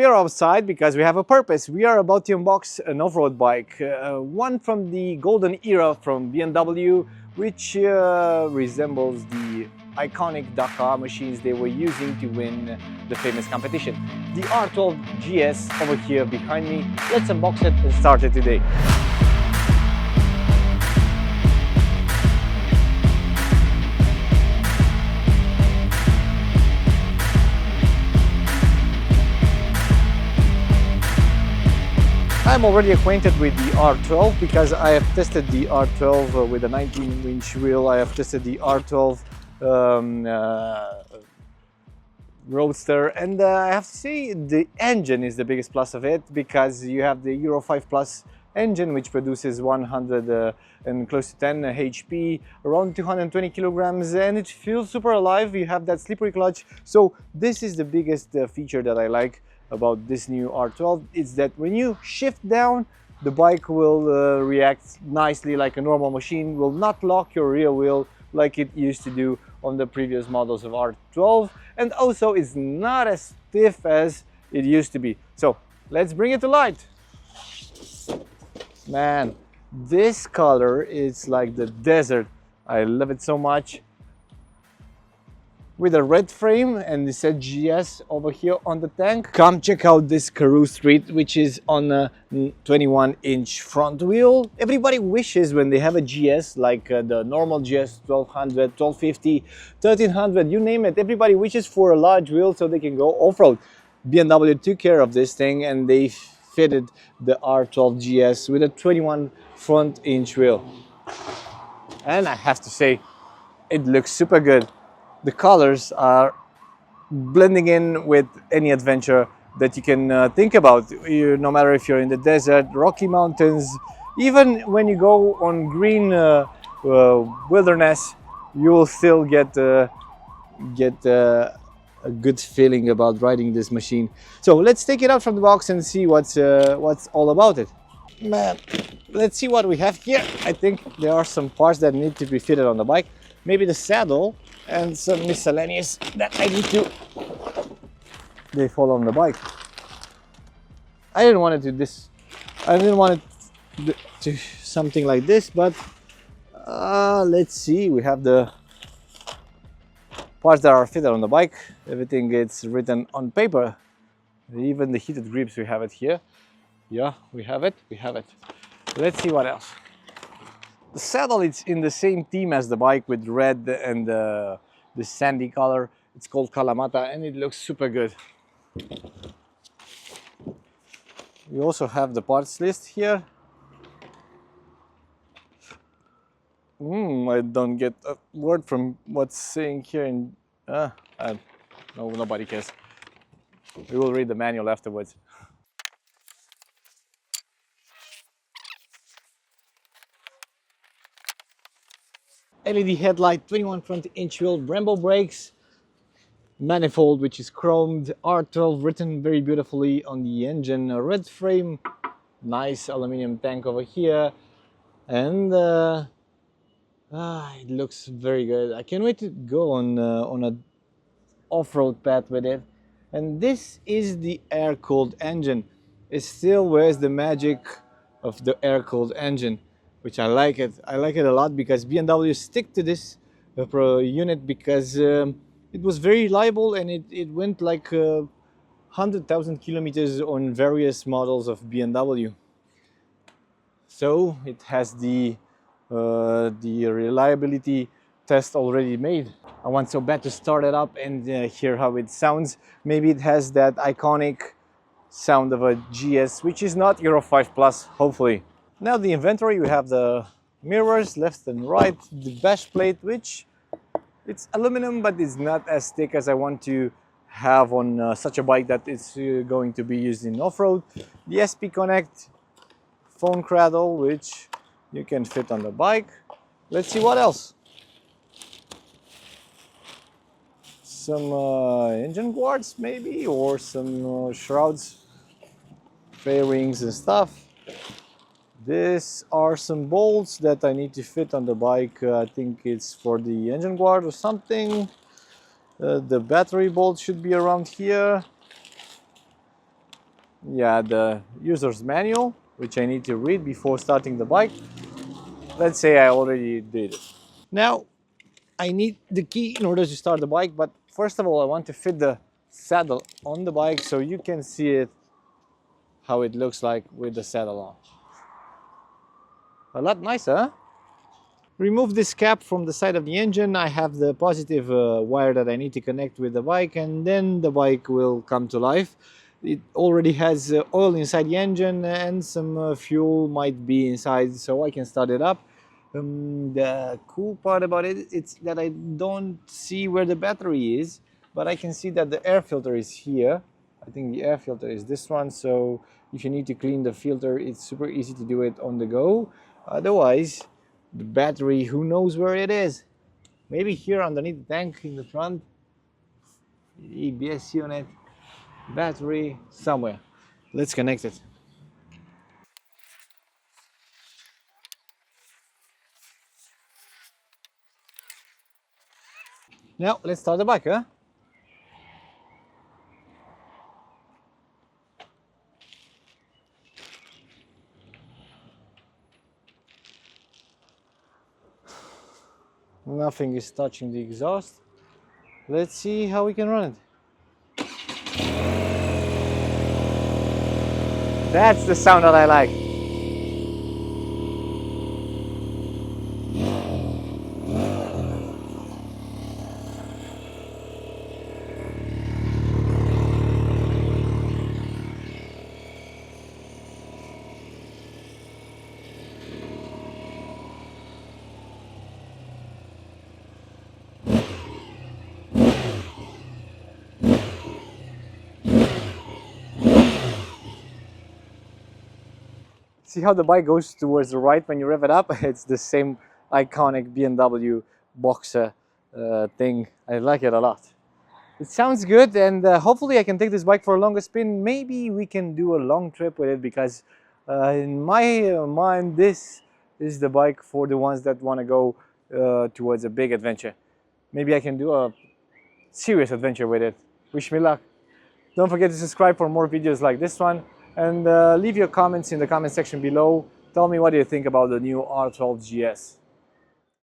We are outside because we have a purpose. We are about to unbox an off-road bike, one from the golden era from BMW, which resembles the iconic Dakar machines they were using to win the famous competition. The R12 GS over here behind me. Let's unbox it and start it today. I'm already acquainted with the R12 because I have tested the R12 with a 19-inch wheel. I have tested the R12 Roadster, and I have to say the engine is the biggest plus of it, because you have the Euro 5 Plus engine, which produces 100 and close to 10 HP, around 220 kilograms, and it feels super alive. You have that slippery clutch. So this is the biggest feature that I like about this new R12. Is that when you shift down, the bike will react nicely like a normal machine, will not lock your rear wheel like it used to do on the previous models of R12, and also it's not as stiff as it used to be. So let's bring it to light. Man, this color is like the desert. I love it so much. With a red frame, and it said GS over here on the tank. Come check out this Karoo Street, which is on a 21-inch front wheel. Everybody wishes when they have a GS, like the normal GS 1200, 1250, 1300, you name it. Everybody wishes for a large wheel so they can go off-road. BMW took care of this thing, and they fitted the R12 GS with a 21 front-inch wheel. And I have to say, it looks super good. The colors are blending in with any adventure that you can think about. No matter if you're in the desert, Rocky Mountains, even when you go on green wilderness, you will still get a good feeling about riding this machine. So let's take it out from the box and see what's all about it. Man, let's see what we have here. I think there are some parts that need to be fitted on the bike. Maybe the saddle and some miscellaneous that I need to. They fall on the bike. I didn't want to do this. I didn't want to do something like this, but let's see. We have the parts that are fitted on the bike. Everything gets written on paper. Even the heated grips, we have it here. Yeah, we have it. We have it. Let's see what else. The saddle is in the same theme as the bike, with red and the sandy color. It's called Kalamata, and it looks super good. We also have the parts list here. I don't get a word from what's saying here in... no, nobody cares. We will read the manual afterwards. LED headlight, 21 front-inch wheel, Brembo brakes, manifold which is chromed, R12 written very beautifully on the engine, a red frame, nice aluminum tank over here, and it looks very good. I can't wait to go on a off-road path with it. And this is the air-cooled engine. It still wears the magic of the air-cooled engine, which I like it. I like it a lot because BMW stick to this unit because it was very reliable, and it went like 100,000 kilometers on various models of BMW. So it has the reliability test already made. I want so bad to start it up and hear how it sounds. Maybe it has that iconic sound of a GS, which is not Euro 5 Plus, hopefully. Now the inventory, we have the mirrors left and right, the bash plate, which it's aluminum, but it's not as thick as I want to have on such a bike that is going to be used in off-road. The SP Connect phone cradle, which you can fit on the bike. Let's see what else. Some engine guards maybe, or some shrouds, fairings and stuff. These are some bolts that I need to fit on the bike. I think it's for the engine guard or something. The battery bolt should be around here. Yeah, the user's manual, which I need to read before starting the bike. Let's say I already did it. Now, I need the key in order to start the bike, but first of all, I want to fit the saddle on the bike so you can see it, how it looks like with the saddle on. A lot nicer, huh? Remove this cap from the side of the engine. I have the positive wire that I need to connect with the bike, and then the bike will come to life. It already has oil inside the engine, and some fuel might be inside, so I can start it up. The cool part about it is that I don't see where the battery is, but I can see that the air filter is here. I think the air filter is this one, so if you need to clean the filter, it's super easy to do it on the go. Otherwise, the battery, who knows where it is? Maybe here underneath the tank in the front. EBS unit, battery, somewhere. Let's connect it. Now, let's start the bike, huh? Nothing is touching the exhaust. Let's see how we can run it. That's the sound that I like. See how the bike goes towards the right when you rev it up? It's the same iconic BMW Boxer thing. I like it a lot. It sounds good, and hopefully I can take this bike for a longer spin. Maybe we can do a long trip with it, because in my mind, this is the bike for the ones that want to go towards a big adventure. Maybe I can do a serious adventure with it. Wish me luck. Don't forget to subscribe for more videos like this one, and leave your comments in the comment section below. Tell me what you think about the new R12 GS.